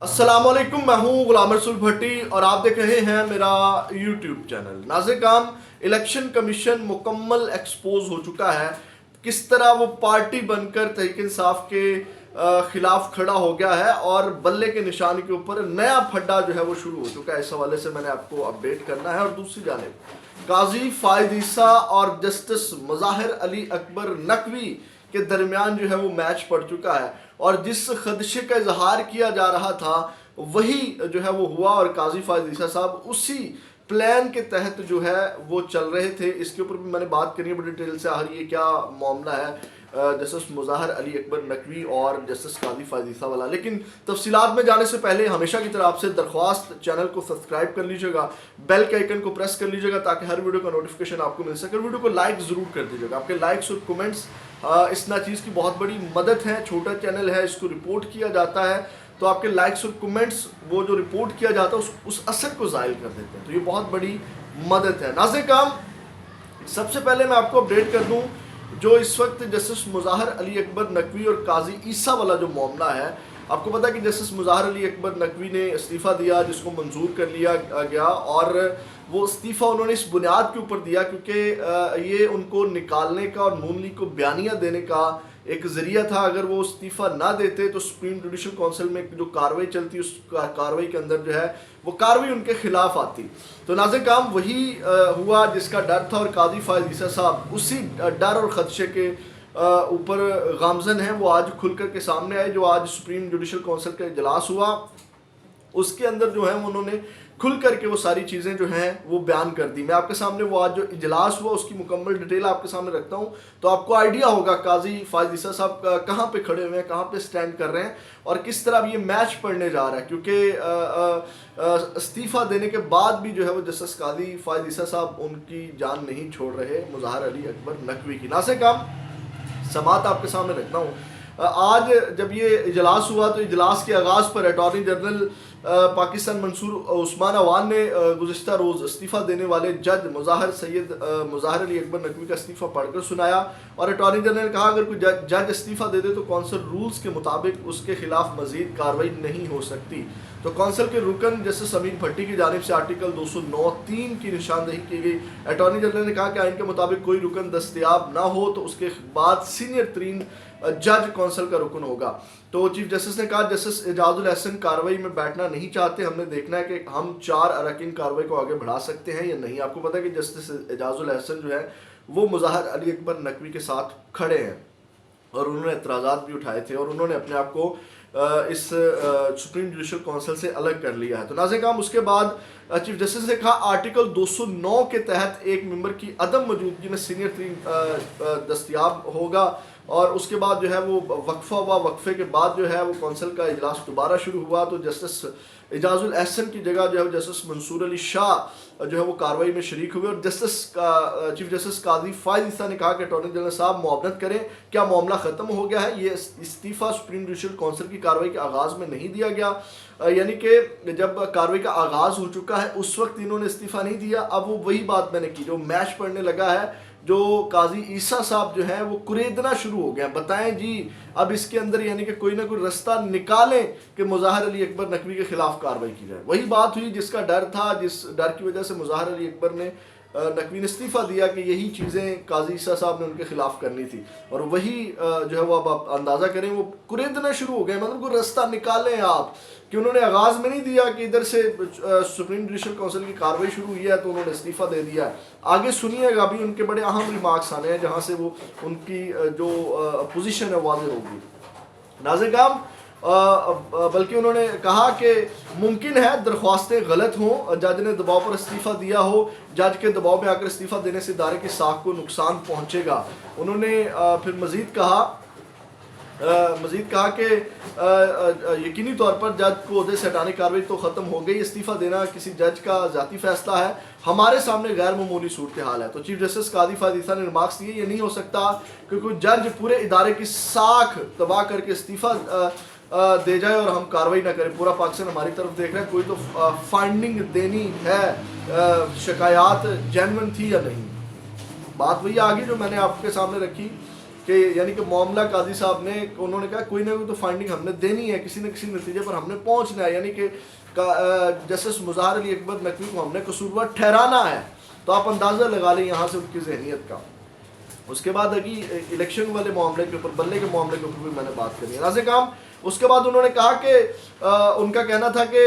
अस्सलामुअलैकुम, मैं हूं गुलाम रसूल भट्टी और आप देख रहे हैं मेरा YouTube channel. Nazir, election commission मुकम्मल एक्सपोज हो चुका है। किस तरह वो पार्टी बनकर तहरीक इंसाफ के खिलाफ खड़ा हो गया है और बल्ले के निशान के ऊपर नया फड्डा जो है वो शुरू हो चुका है। इस हवाले से मैंने आपको अपडेट करना है। और दूसरी जानिब काजी फायद ईसा और जस्टिस मुज़ाहिर अली अकबर नकवी के दरमियान जो है वो मैच पड़ चुका है और जिस खदशे का इजहार किया जा रहा था वही जो है वो हुआ और काजी फायद ईसा साहब उसी प्लान के तहत जो है वो चल रहे थे। इसके ऊपर भी मैंने बात करनी है बड़ी डिटेल से। आखिर ये क्या मामला है जस्टिस मुज़ाहिर अली अकबर नकवी और जस्टिस काजी फायद ईसा वाला। लेकिन तफसीलात में जाने से पहले हमेशा की तरह आपसे दरख्वास्त, चैनल को सब्सक्राइब कर लीजिएगा, बेल के आइकन को प्रेस कर लीजिएगा ताकि हर वीडियो का नोटिफिकेशन आपको मिल सके। वीडियो को लाइक ज़रूर कर दीजिएगा। आपके लाइक्स और कमेंट्स इस चीज़ की बहुत बड़ी मदद है। छोटा चैनल है, इसको रिपोर्ट किया जाता है तो आपके लाइक्स और कमेंट्स वो जो रिपोर्ट किया जाता है उस असर को ज़ायल कर देते हैं, तो ये बहुत बड़ी मदद है। नाज़िर, सबसे पहले मैं आपको अपडेट कर दूं जो इस वक्त जस्टिस मुज़ाहिर अली अकबर नकवी और काजी ईसा वाला जो मामला है। आपको पता है कि जस्टिस मुज़ाहिर अली अकबर नकवी ने इस्तीफ़ा दिया जिसको मंजूर कर लिया गया और वो इस्तीफ़ा उन्होंने इस बुनियाद के ऊपर दिया क्योंकि ये उनको निकालने का और नून लीग को बयानिया देने का एक ज़रिया था। अगर वो इस्तीफ़ा ना देते तो सुप्रीम जुडिशल काउंसिल में जो कार्रवाई चलती उस कार्रवाई के अंदर जो है वो कार्रवाई उनके खिलाफ आती। तो नाज़िर वही हुआ जिसका डर था और काजी फायद ईसा साहब उसी डर और खदशे के ऊपर गामजन है। वो आज खुल कर के सामने आए। जो आज सुप्रीम जुडिशल काउंसिल का इजलास हुआ उसके अंदर जो है उन्होंने खुल करके वो सारी चीज़ें जो हैं वो बयान कर दी। मैं आपके सामने वो आज जो इजलास हुआ उसकी मुकम्मल डिटेल आपके सामने रखता हूँ तो आपको आइडिया होगा काजी फायद ईसा साहब कहाँ पे खड़े हुए हैं, कहाँ पे स्टैंड कर रहे हैं और किस तरह ये मैच पड़ने जा रहा है। क्योंकि इस्तीफ़ा देने के बाद भी जो है वो जस्टिस काजी फायद ईसा साहब उनकी जान नहीं छोड़ रहे मुज़ाहिर अली अकबर नकवी की। नाज़िर, समात आपके सामने रखता हूँ। आज जब ये इजलास हुआ तो इजलास के आगाज़ पर अटॉर्नी जनरल पाकिस्तान मंसूर उस्मान अवान ने गुज़िश्ता रोज़ इस्तीफ़ा देने वाले जज मुज़ाहिर अली अकबर नकवी का इस्तीफ़ा पढ़कर सुनाया और अटॉर्नी जनरल ने कहा अगर कोई जज इस्तीफ़ा दे दे तो कौंसिल रूल्स के मुताबिक उसके खिलाफ मज़ीद कार्रवाई नहीं हो सकती। तो कौंसिल के रुकन जस्टिस अमीन भट्टी की जानिब से आर्टिकल 209(3) की निशानदेही की गई। अटॉर्नी जनरल ने कहा कि आइन के मुताबिक कोई रुकन दस्तयाब ना हो तो उसके बाद सीनियर तरीन जज कौंसिल का रुकन होगा। तो चीफ जस्टिस ने कहा जस्टिस एजाजुल एहसन कार्रवाई में बैठना नहीं चाहते, हमने देखना है कि हम 4 अरकान कार्रवाई को आगे बढ़ा सकते हैं या नहीं। आपको पता है कि जस्टिस एजाजुल एहसन जो है वो मुज़ाहिर अली अकबर नकवी के साथ खड़े हैं और उन्होंने एतराज़ात भी उठाए थे और उन्होंने अपने आप को इस सुप्रीम जुडिशल काउंसिल से अलग कर लिया है। तो नाज़िर, उसके बाद चीफ जस्टिस ने कहा आर्टिकल 209 के तहत एक मेंबर की अदम मौजूदगी में सीनियर तरीन दस्तयाब होगा और उसके बाद जो है वो वक्फा हुआ। वक्फे के बाद जो है वो कौंसिल का इजलास दोबारा शुरू हुआ तो जस्टिस एजाजुल एहसन की जगह जो है जस्टिस मंसूर अली शाह जो है वो कार्रवाई में शरीक हुए और चीफ जस्टिस काजी फायद ईसा ने कहा कि अटॉर्नी जनरल साहब मुआवनत करें, क्या मामला ख़त्म हो गया है? ये इस्तीफ़ा सुप्रीम जुडिशल काउंसिल की कार्रवाई के आगाज़ में नहीं दिया गया, यानी कि जब कार्रवाई का आगाज़ हो चुका है उस वक्त इन्होंने इस्तीफ़ा नहीं दिया। अब वो वही बात मैंने की जो मैच पड़ने लगा है, जो काजी ईसा साहब जो हैं वो कुरेदना शुरू हो गया। बताएं जी अब इसके अंदर यानी कि कोई ना कोई रास्ता निकालें कि मुज़ाहिर अली अकबर नकवी के खिलाफ कार्रवाई की जाए। वही बात हुई जिसका डर था, जिस डर की वजह से मुज़ाहिर अली अकबर ने नकवी ने इस्तीफ़ा दिया कि यही चीज़ें काजी ईसा साहब ने उनके खिलाफ करनी थी और वही जो है वो अब आप अंदाज़ा करें वो कुरेदना शुरू हो गए। मतलब कोई रास्ता निकालें आप कि उन्होंने आगाज़ में नहीं दिया कि इधर से सुप्रीम जुडिशल काउंसिल की कार्रवाई शुरू हुई है तो उन्होंने इस्तीफ़ा दे दिया है। आगे सुनिएगा, अभी उनके बड़े अहम रिमार्क्स आने हैं जहाँ से वो उनकी जो पोजीशन है वाज़ेह होगी। नाज़िर, बल्कि उन्होंने कहा कि मुमकिन है दरख्वास्तें गलत हों, जज ने दबाव पर इस्तीफ़ा दिया हो, जज के दबाव में आकर इस्तीफ़ा देने से इदारे की साख को नुकसान पहुँचेगा। उन्होंने फिर मज़ीद कहा कि यकीनी तौर पर जज को ओहदे से हटाने की कार्रवाई तो ख़त्म हो गई, इस्तीफ़ा देना किसी जज का ज़ाती फ़ैसला है, हमारे सामने गैर मामूली सूरत हाल है। तो चीफ जस्टिस काजी फायद ईसा ने रिमार्क्स दिए ये नहीं हो सकता कि कोई जज पूरे इदारे की साख तबाह करके इस्तीफ़ा दे जाए और हम कार्रवाई ना करें। पूरा पाकिस्तान हमारी तरफ देख रहा है, कोई तो फाइंडिंग देनी है, शिकायत जेन्युइन थी या नहीं। बात वही आगे जो मैंने आपके सामने रखी कि यानी कि मामला काजी साहब ने, उन्होंने कहा कोई ना कोई तो फाइंडिंग हमने देनी है, किसी न किसी नतीजे पर हमने पहुंचना है, यानी कि जस्टिस मुज़ाहिर अली अकबर नकवी को हमने कसूरवार ठहराना है। तो आप अंदाज़ा लगा लें यहाँ से उनकी जहनीत का। उसके बाद अभी इलेक्शन वाले मामले के ऊपर, बल्ले के मामले के ऊपर भी मैंने बात करी है नाज़िर काम। उसके बाद उन्होंने कहा कि उनका कहना था कि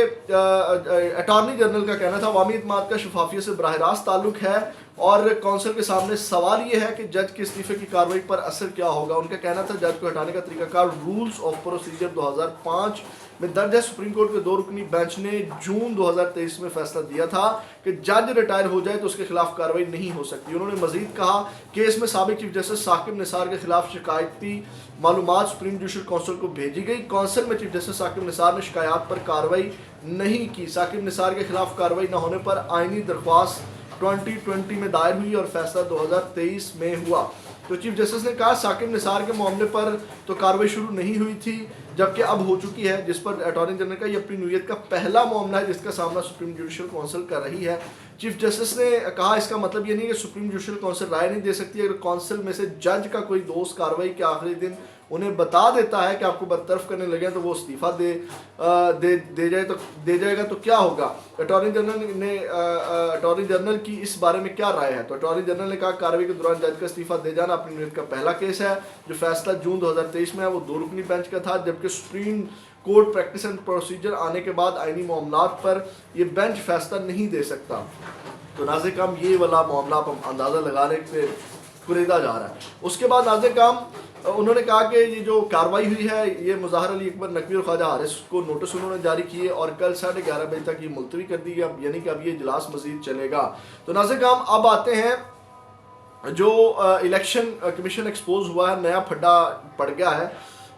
अटॉर्नी जनरल का कहना था अवामी इत्मीनान का शफाफियत से बराह रास्त ताल्लुक है और कौंसिल के सामने सवाल ये है कि जज के इस्तीफे की कार्रवाई पर असर क्या होगा। उनका कहना था जज को हटाने का तरीकाकार रूल्स ऑफ प्रोसीजर 2005 में दर्ज है। सुप्रीम कोर्ट के 2 रुकनी बेंच ने जून 2023 में फैसला दिया था कि जज रिटायर हो जाए तो उसके खिलाफ कार्रवाई नहीं हो सकती। उन्होंने मजीद कहा केस में साबिक चीफ जस्टिस साकिब निसार के खिलाफ शिकायती मालूमात सुप्रीम जुडिशल काउंसिल को भेजी गई। काउंसिल में चीफ जस्टिस साकिब निसार ने शिकायत पर कार्रवाई नहीं की। साकिब निसार के खिलाफ कार्रवाई न होने पर आईनी दरख्वास्त 2020 में दायर हुई और फैसला 2023 में हुआ। तो चीफ जस्टिस ने कहा साकिब निसार के मामले पर तो कार्रवाई शुरू नहीं हुई थी जबकि अब हो चुकी है, जिस पर अटॉर्नी जनरल का ये अपनी नौयत का पहला मामला है जिसका सामना सुप्रीम जुडिशल काउंसिल कर रही है। चीफ जस्टिस ने कहा इसका मतलब ये नहीं कि सुप्रीम जुडिशल काउंसिल राय नहीं दे सकती। अगर काउंसिल में से जज का कोई दोस्त कार्रवाई के आखिरी दिन उन्हें बता देता है कि आपको बरतरफ करने लगे तो वो इस्तीफा दे जाएगा तो क्या होगा। अटॉर्नी जनरल की इस बारे में क्या राय है। तो अटॉर्नी जनरल ने कहा कार्रवाई के दौरान जज का इस्तीफा दे जाना अपनी नौयत का पहला केस है। जो फैसला जून 2023 में है वो 2 रुकनी बेंच का था, जबकि supreme court practice and procedure आने के बाद आईनी मामलात पर यह बेंच फैसला नहीं दे सकता। तो नाज़िर काम ये वाला मामला आप अंदाज़ा लगाने पे कुरेदा जा रहा है। उसके बाद नाज़िर काम उन्होंने कहा कि ये जो कार्रवाई हुई है ये मुज़ाहिर अली अकबर नकवी और ख्वाजा हारिस को नोटिस उन्होंने जारी किए और कल 11:30 बजे तक ये मुलतवी कर दी गई, यानी कि अब ये इजलास मजीद चलेगा। तो नाज़िर काम अब आते हैं जो इलेक्शन कमीशन एक्सपोज हुआ है, नया फड्डा पड़ गया है।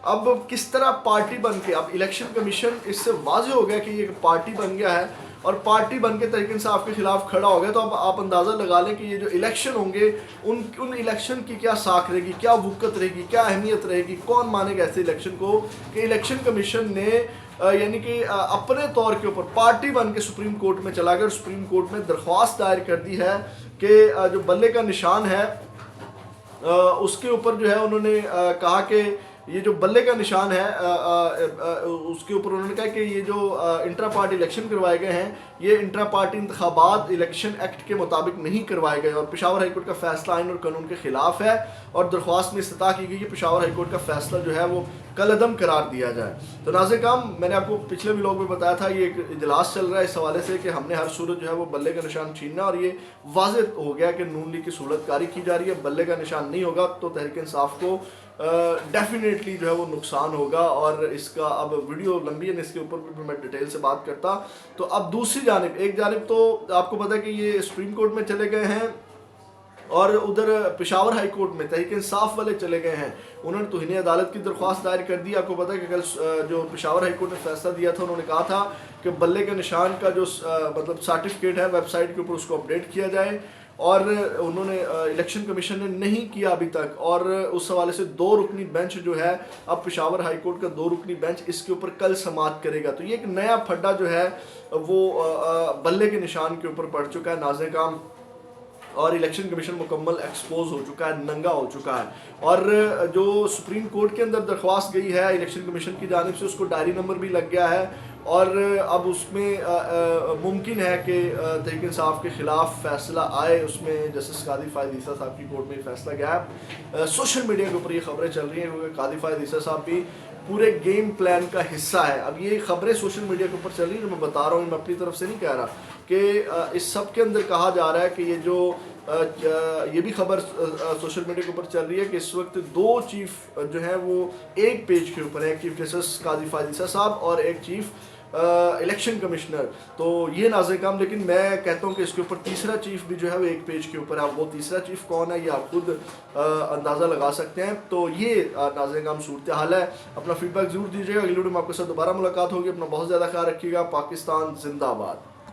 अब किस तरह पार्टी बन के, अब इलेक्शन कमीशन इससे वाज़ेह हो गया कि ये पार्टी बन गया है और पार्टी बन के तहरीक इंसाफ के खिलाफ खड़ा हो गया। तो अब आप अंदाज़ा लगा लें कि ये जो इलेक्शन होंगे उन इलेक्शन की क्या साख रहेगी, क्या वुकत रहेगी, क्या अहमियत रहेगी, कौन मानेगा ऐसे इलेक्शन को कि इलेक्शन कमीशन ने यानी कि अपने तौर के ऊपर पार्टी बन के सुप्रीम कोर्ट में चला गया और सुप्रीम कोर्ट में दरख्वास्त दायर कर दी है कि जो बल्ले का निशान है उसके ऊपर जो है उन्होंने कहा कि ये जो बल्ले का निशान है उसके ऊपर उन्होंने कहा कि ये जो इंट्रा पार्टी इलेक्शन करवाए गए हैं ये इंट्रा पार्टी इंतखाबात इलेक्शन एक्ट के मुताबिक नहीं करवाए गए और पेशावर हाईकोर्ट का फैसला आइन और कानून के खिलाफ है और दरख्वास्त में इस्तता की गई कि पेशावर हाईकोर्ट का फैसला जो है वो कलअदम करार दिया जाए। तो नाज़िर काम मैंने आपको पिछले व्लॉग में बताया था ये एक इजलास चल रहा है इस हवाले से कि हमने हर सूरत जो है वो बल्ले का निशान छीनना और ये वाज़ेह हो गया कि नून लीग की सहूलतकारी की जा रही है। बल्ले का निशान नहीं होगा तो तहरीक इंसाफ को डेफिनेटली जो है वो नुकसान होगा और इसका अब वीडियो लंबी है, इसके ऊपर भी मैं डिटेल से बात करता। तो अब दूसरी जानिब, एक जानिब तो आपको पता है कि ये सुप्रीम कोर्ट में चले गए हैं और उधर पेशावर हाई कोर्ट में तहरीक इंसाफ वाले चले गए हैं, उन्होंने तौहीन अदालत की दरख्वास्त दायर कर दी। आपको पता है कि कल जो पेशावर हाई कोर्ट ने फैसला दिया था उन्होंने कहा था कि बल्ले के निशान का जो मतलब सर्टिफिकेट है वेबसाइट के ऊपर उसको अपडेट किया जाए और उन्होंने इलेक्शन कमीशन ने नहीं किया अभी तक और उस हवाले से 2 रुकनी बेंच जो है अब पेशावर हाई कोर्ट का 2 रुकनी बेंच इसके ऊपर कल समाअत करेगा। तो ये एक नया फड्डा जो है वो बल्ले के निशान के ऊपर पड़ चुका है नाज़िर काम और इलेक्शन कमीशन मुकम्मल एक्सपोज हो चुका है, नंगा हो चुका है। और जो सुप्रीम कोर्ट के अंदर दरख्वास्त गई है इलेक्शन कमीशन की जानिब से उसको डायरी नंबर भी लग गया है और अब उसमें मुमकिन है कि तहरीक इंसाफ के ख़िलाफ़ फैसला आए। उसमें जस्टिस कादी फ़ायद ईसा साहब की कोर्ट में फैसला गया है। सोशल मीडिया के ऊपर ये खबरें चल रही हैं क्योंकि कादी फ़ायद ईसा साहब भी पूरे गेम प्लान का हिस्सा है। अब ये खबरें सोशल मीडिया के ऊपर चल रही हैं, मैं बता रहा हूँ, मैं अपनी तरफ से नहीं कह रहा कि इस सब के अंदर कहा जा रहा है कि ये जो ये भी खबर सोशल मीडिया के ऊपर चल रही है कि इस वक्त 2 चीफ जो है वो एक पेज के ऊपर है, एक चीफ जस्टिस कादी फ़ायद ईसा साहब और एक चीफ इलेक्शन कमिश्नर। तो ये नाज़िर काम, लेकिन मैं कहता हूँ कि इसके ऊपर तीसरा चीफ भी जो है वो एक पेज के ऊपर है। वो तीसरा चीफ कौन है ये आप खुद अंदाज़ा लगा सकते हैं। तो ये नाज़िर काम सूरत हाल है। अपना फीडबैक ज़रूर दीजिएगा। अगली वीडियो में आपके साथ दोबारा मुलाकात होगी। अपना बहुत ज़्यादा ख्याल रखिएगा। पाकिस्तान जिंदाबाद।